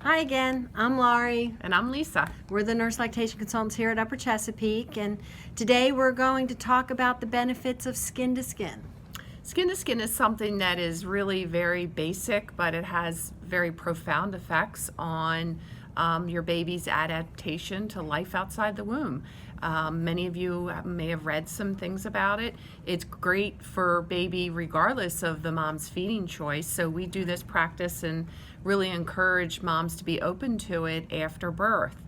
Hi again, I'm Laurie. And I'm Lisa. We're the nurse lactation consultants here at Upper Chesapeake, and today we're going to talk about the benefits of skin to skin. Skin to skin is something that is really very basic, but it has very profound effects on your baby's adaptation to life outside the womb. Many of you may have read some things about it. It's great for baby regardless of the mom's feeding choice. So we do this practice and really encourage moms to be open to it after birth.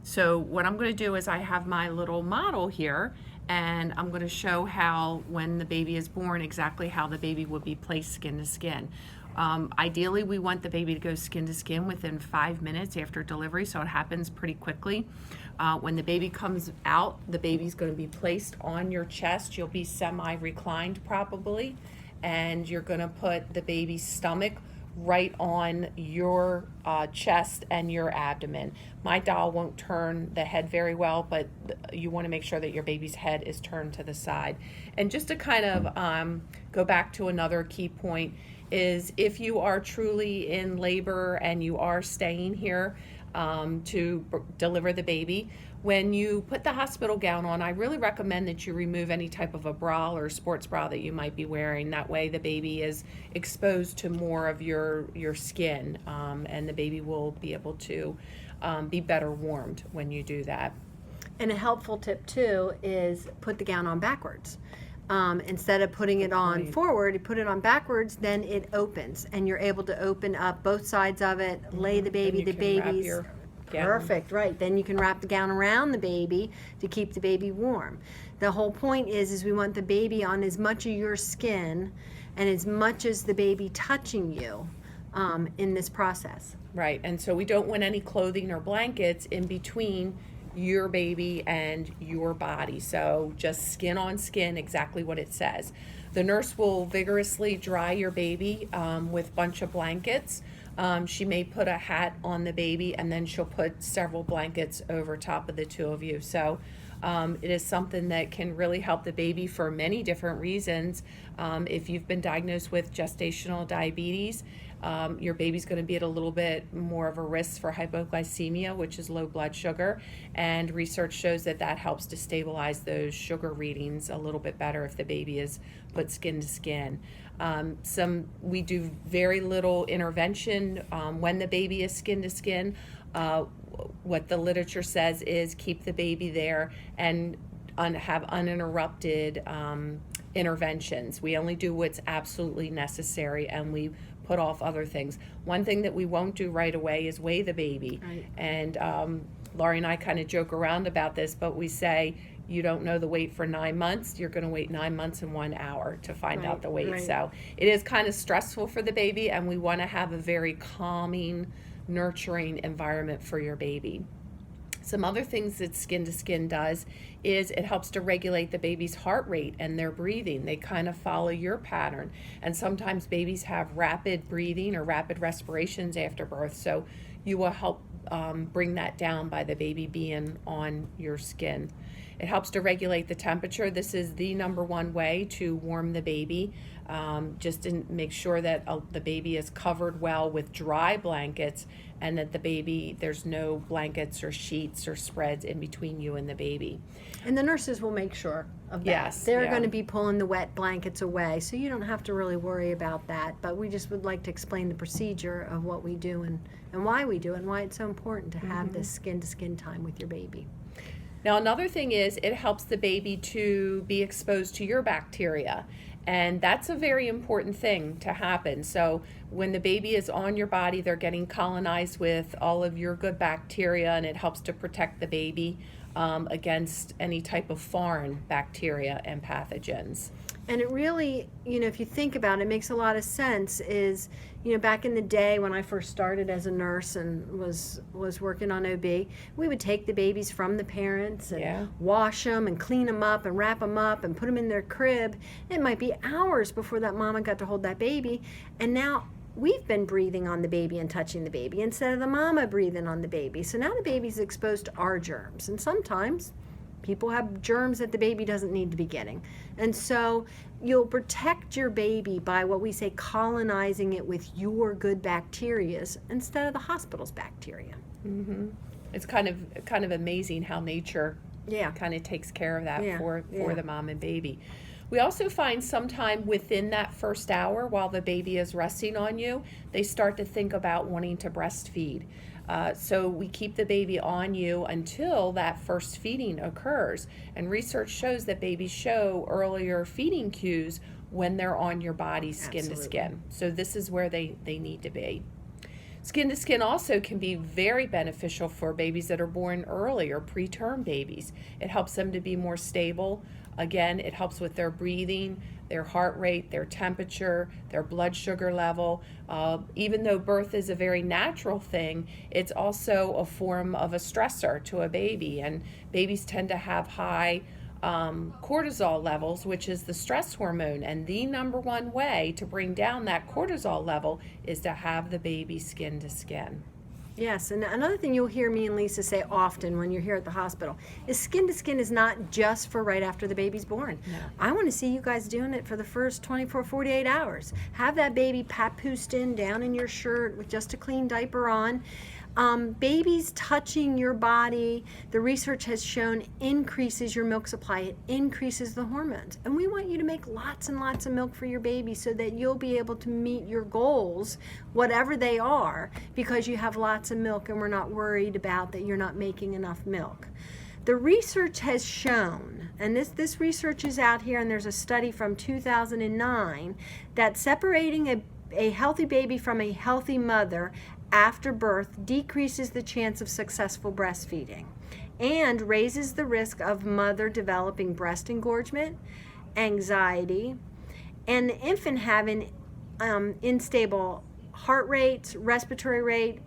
So what I'm going to do is I have my little model here, and I'm going to show how when the baby is born exactly how the baby will be placed skin to skin. Ideally, we want the baby to go skin to skin within 5 minutes after delivery, so it happens pretty quickly. When the baby comes out, the baby's going to be placed on your chest. You'll be semi-reclined probably, and you're going to put the baby's stomach right on your chest and your abdomen. My doll won't turn the head very well, but you want to make sure that your baby's head is turned to the side. And just to kind of go back to another key point is if you are truly in labor and you are staying here to deliver the baby, when you put the hospital gown on, I really recommend that you remove any type of a bra or sports bra that you might be wearing. That way the baby is exposed to more of your skin, and the baby will be able to be better warmed when you do that. And a helpful tip too is put the gown on backwards. Instead of putting it on forward, you put it on backwards, then it opens and you're able to open up both sides of it, lay the baby's perfect, right. Then you can wrap the gown around the baby to keep the baby warm. The whole point is we want the baby on as much of your skin and as much as the baby touching you in this process. Right, and so we don't want any clothing or blankets in between your baby and your body. So just skin on skin, exactly what it says. The nurse will vigorously dry your baby with a bunch of blankets. She may put a hat on the baby, and then she'll put several blankets over top of the two of you. So it is something that can really help the baby for many different reasons. If you've been diagnosed with gestational diabetes, your baby's going to be at a little bit more of a risk for hypoglycemia, which is low blood sugar, and research shows that that helps to stabilize those sugar readings a little bit better if the baby is put skin to skin. We do very little intervention when the baby is skin to skin. What the literature says is keep the baby there and have uninterrupted interventions. We only do what's absolutely necessary, and we put off other things. One thing that we won't do right away is weigh the baby. Right. And Laurie and I kind of joke around about this, but we say you don't know the weight for 9 months, you're going to wait 9 months and 1 hour to find out the weight. Right. So it is kind of stressful for the baby, and we want to have a very calming, nurturing environment for your baby. Some other things that skin to skin does is it helps to regulate the baby's heart rate and their breathing. They kind of follow your pattern. And sometimes babies have rapid breathing or rapid respirations after birth. So you will help bring that down by the baby being on your skin. It helps to regulate the temperature. This is the #1 way to warm the baby. Just to make sure that the baby is covered well with dry blankets, and that there's no blankets or sheets or spreads in between you and the baby. And the nurses will make sure of that. Yes, They're yeah. going to be pulling the wet blankets away, so you don't have to really worry about that. But we just would like to explain the procedure of what we do and why we do it, and why it's so important to have this skin-to-skin time with your baby. Now, another thing is it helps the baby to be exposed to your bacteria. And that's a very important thing to happen. So when the baby is on your body, they're getting colonized with all of your good bacteria, and it helps to protect the baby against any type of foreign bacteria and pathogens. And it really, if you think about it, it makes a lot of sense is, back in the day when I first started as a nurse and was working on OB, we would take the babies from the parents and wash them and clean them up and wrap them up and put them in their crib. It might be hours before that mama got to hold that baby. And now we've been breathing on the baby and touching the baby instead of the mama breathing on the baby. So now the baby's exposed to our germs. And sometimes People have germs that the baby doesn't need to be getting. And so you'll protect your baby by what we say colonizing it with your good bacteria instead of the hospital's bacteria. It's kind of amazing how nature kind of takes care of that for the mom and baby. We also find sometime within that first hour while the baby is resting on you, they start to think about wanting to breastfeed. So we keep the baby on you until that first feeding occurs. And research shows that babies show earlier feeding cues when they're on your body skin to skin. So this is where they need to be. Skin to skin also can be very beneficial for babies that are born early or preterm babies. It helps them to be more stable. Again, it helps with their breathing, their heart rate, their temperature, their blood sugar level. Even though birth is a very natural thing, it's also a form of a stressor to a baby. And babies tend to have high cortisol levels, which is the stress hormone. And the number one way to bring down that cortisol level is to have the baby skin to skin. Yes, and another thing you'll hear me and Lisa say often when you're here at the hospital is skin to skin is not just for right after the baby's born. No. I want to see you guys doing it for the first 24, 48 hours. Have that baby papoosed in down in your shirt with just a clean diaper on. Babies touching your body, the research has shown increases your milk supply, it increases the hormones. And we want you to make lots and lots of milk for your baby so that you'll be able to meet your goals, whatever they are, because you have lots of milk and we're not worried about that you're not making enough milk. The research has shown, and this research is out here, and there's a study from 2009, that separating a healthy baby from a healthy mother after birth decreases the chance of successful breastfeeding and raises the risk of mother developing breast engorgement, anxiety, and the infant having unstable heart rates, respiratory rate,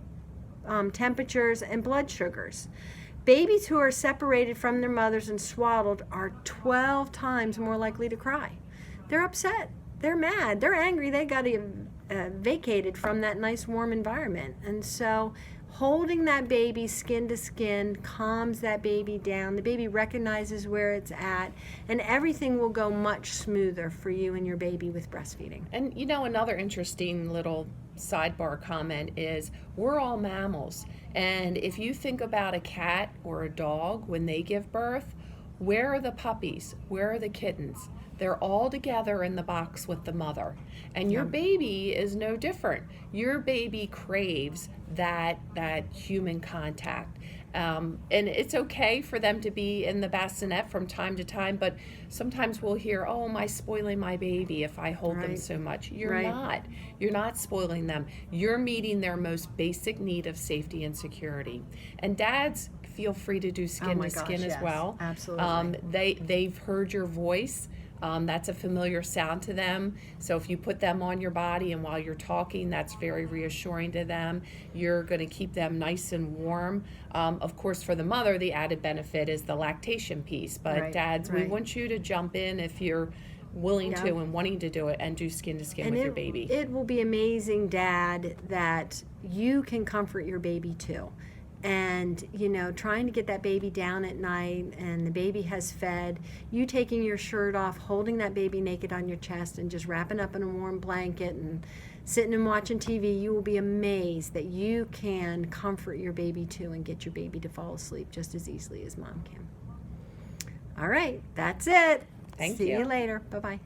temperatures, and blood sugars. Babies who are separated from their mothers and swaddled are 12 times more likely to cry. They're upset. They're mad. They're angry. They got vacated from that nice warm environment. And so holding that baby skin to skin calms that baby down. The baby recognizes where it's at, and everything will go much smoother for you and your baby with breastfeeding. And you know, another interesting little sidebar comment is we're all mammals. And if you think about a cat or a dog when they give birth, where are the puppies? Where are the kittens? They're all together in the box with the mother. And your baby is no different. Your baby craves that human contact. And it's okay for them to be in the bassinet from time to time, but sometimes we'll hear, oh, am I spoiling my baby if I hold them so much? You're not. You're not spoiling them. You're meeting their most basic need of safety and security. And dads, feel free to do skin to skin as well. Absolutely. They've heard your voice. That's a familiar sound to them. So if you put them on your body and while you're talking, that's very reassuring to them. You're going to keep them nice and warm. Of course, for the mother, the added benefit is the lactation piece. But dads, we want you to jump in if you're willing to and wanting to do it and do skin to skin with your baby. It will be amazing, Dad, that you can comfort your baby too. And, you know, trying to get that baby down at night and the baby has fed, you taking your shirt off, holding that baby naked on your chest and just wrapping up in a warm blanket and sitting and watching TV, you will be amazed that you can comfort your baby too and get your baby to fall asleep just as easily as mom can. All right, that's it. Thank See you. you later. Bye-bye.